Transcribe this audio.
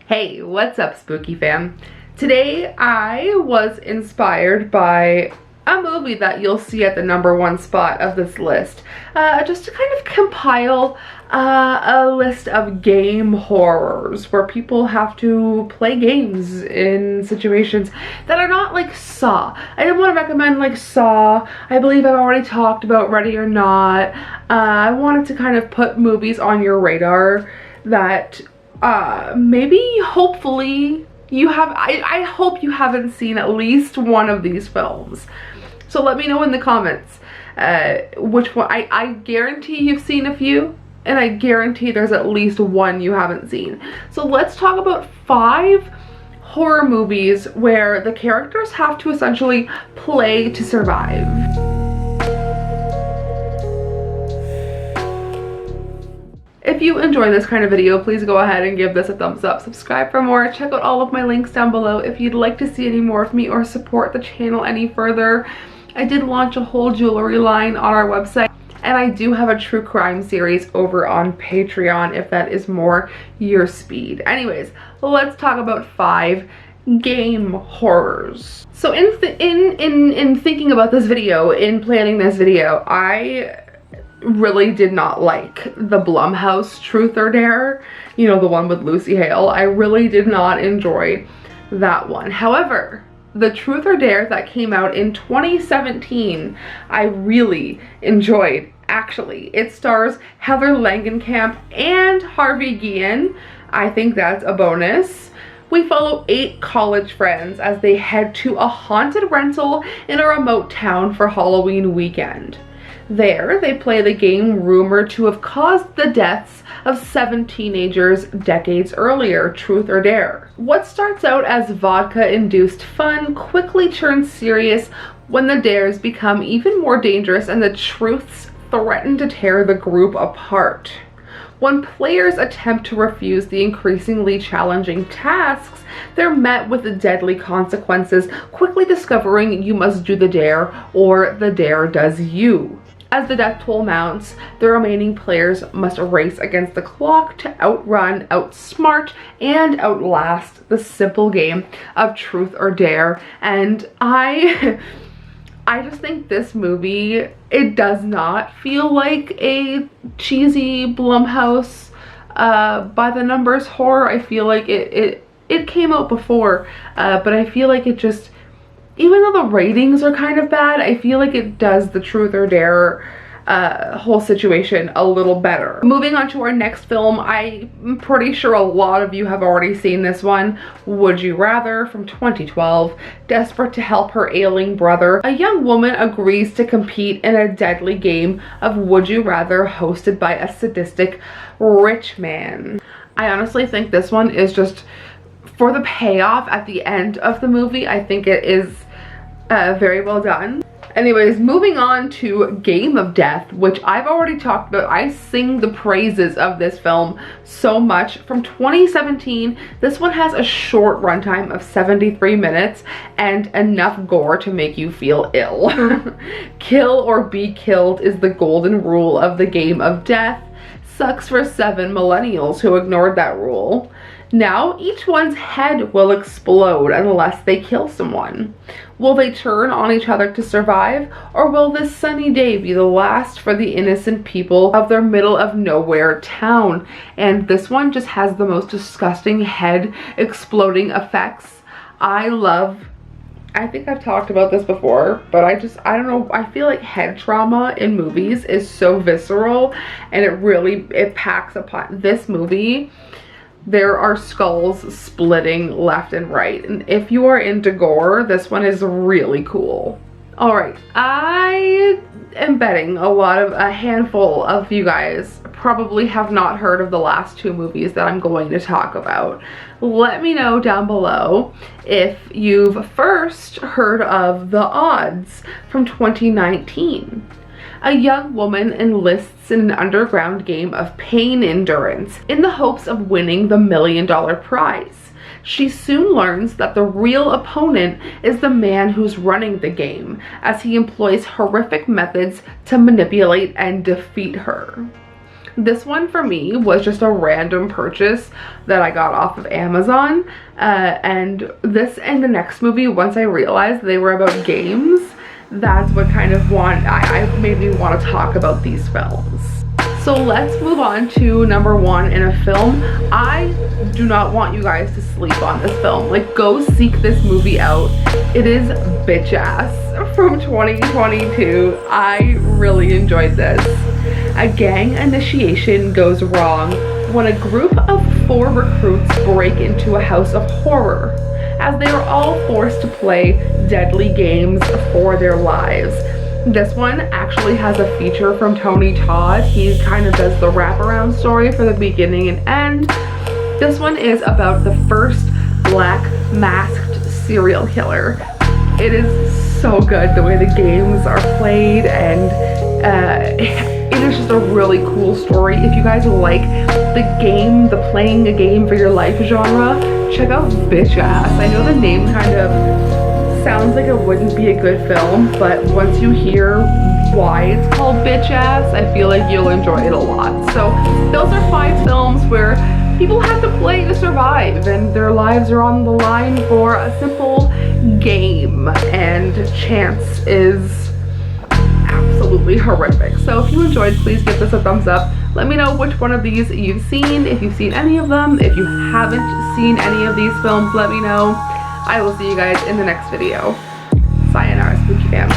Hey, what's up, Spooky fam? Today I was inspired by a movie that you'll see at the #1 spot of this list, just to kind of compile a list of game horrors where people have to play games in situations that are not like Saw. I didn't want to recommend like Saw. I believe I've already talked about Ready or Not. I wanted to kind of put movies on your radar that maybe, hopefully, you have. I hope you haven't seen at least one of these films. So let me know in the comments which one. I guarantee you've seen a few, and I guarantee there's at least one you haven't seen. So let's talk about 5 horror movies where the characters have to essentially play to survive. If you enjoy this kind of video, please go ahead and give this a thumbs up, subscribe for more, check out all of my links down below if you'd like to see any more of me or support the channel any further. I did launch a whole jewelry line on our website, and I do have a true crime series over on Patreon if that is more your speed. Anyways, let's talk about 5 game horrors. So in thinking about this video, in planning this video, I really did not like the Blumhouse Truth or Dare, you know, the one with Lucy Hale. I really did not enjoy that one. However, the Truth or Dare that came out in 2017, I really enjoyed, actually. It stars Heather Langenkamp and Harvey Guillen. I think that's a bonus. We follow 8 college friends as they head to a haunted rental in a remote town for Halloween weekend. There, they play the game rumored to have caused the deaths of 7 teenagers decades earlier, Truth or Dare. What starts out as vodka-induced fun quickly turns serious when the dares become even more dangerous and the truths threaten to tear the group apart. When players attempt to refuse the increasingly challenging tasks, they're met with the deadly consequences, quickly discovering you must do the dare or the dare does you. As the death toll mounts, the remaining players must race against the clock to outrun, outsmart, and outlast the simple game of Truth or Dare. And I just think this movie, it does not feel like a cheesy Blumhouse by the numbers horror. I feel like it came out before, but I feel like it just, even though the ratings are kind of bad, I feel like it does the Truth or Dare whole situation a little better. Moving on to our next film, I'm pretty sure a lot of you have already seen this one. Would You Rather from 2012. Desperate to help her ailing brother, a young woman agrees to compete in a deadly game of Would You Rather hosted by a sadistic rich man. I honestly think this one is just, for the payoff at the end of the movie, I think it is very well done. Anyways, moving on to Game of Death, which I've already talked about. I sing the praises of this film so much. From 2017, this one has a short runtime of 73 minutes and enough gore to make you feel ill. Kill or be killed is the golden rule of the Game of Death. Sucks for 7 millennials who ignored that rule. Now, each one's head will explode unless they kill someone. Will they turn on each other to survive, or will this sunny day be the last for the innocent people of their middle of nowhere town? And this one just has the most disgusting head exploding effects. I think I've talked about this before, but I don't know, I feel like head trauma in movies is so visceral, and it packs a punch. This movie, there are skulls splitting left and right, and if you are into gore, this one is really cool. Alright, I am betting a handful of you guys probably have not heard of the last 2 movies that I'm going to talk about. Let me know down below if you've first heard of The Odds from 2019. A young woman enlists in an underground game of pain endurance in the hopes of winning the $1 million prize. She soon learns that the real opponent is the man who's running the game, as he employs horrific methods to manipulate and defeat her. This one for me was just a random purchase that I got off of Amazon, and this and the next movie, once I realized they were about games, that's what kind of made me want to talk about these films. So let's move on to number one in a film. I do not want you guys to sleep on this film. Like, go seek this movie out. It is Bitch Ass from 2022. I really enjoyed this. A gang initiation goes wrong when a group of 4 recruits break into a house of horror, as they are all forced to play deadly games for their lives. This one actually has a feature from Tony Todd. He kind of does the wraparound story for the beginning and end. This one is about the first black masked serial killer. It is so good the way the games are played, and it is just a really cool story. If you guys like the playing a game for your life genre, check out Bitch Ass. I know the name kind of sounds like it wouldn't be a good film, but once you hear why it's called Bitch Ass, I feel like you'll enjoy it a lot. So those are 5 films where people have to play to survive, and their lives are on the line for a simple game, and chance is absolutely horrific. So if you enjoyed, please give this a thumbs up. Let me know which one of these you've seen, if you've seen any of them. If you haven't seen any of these films, let me know. I will see you guys in the next video. Sayonara, Spooky Fam.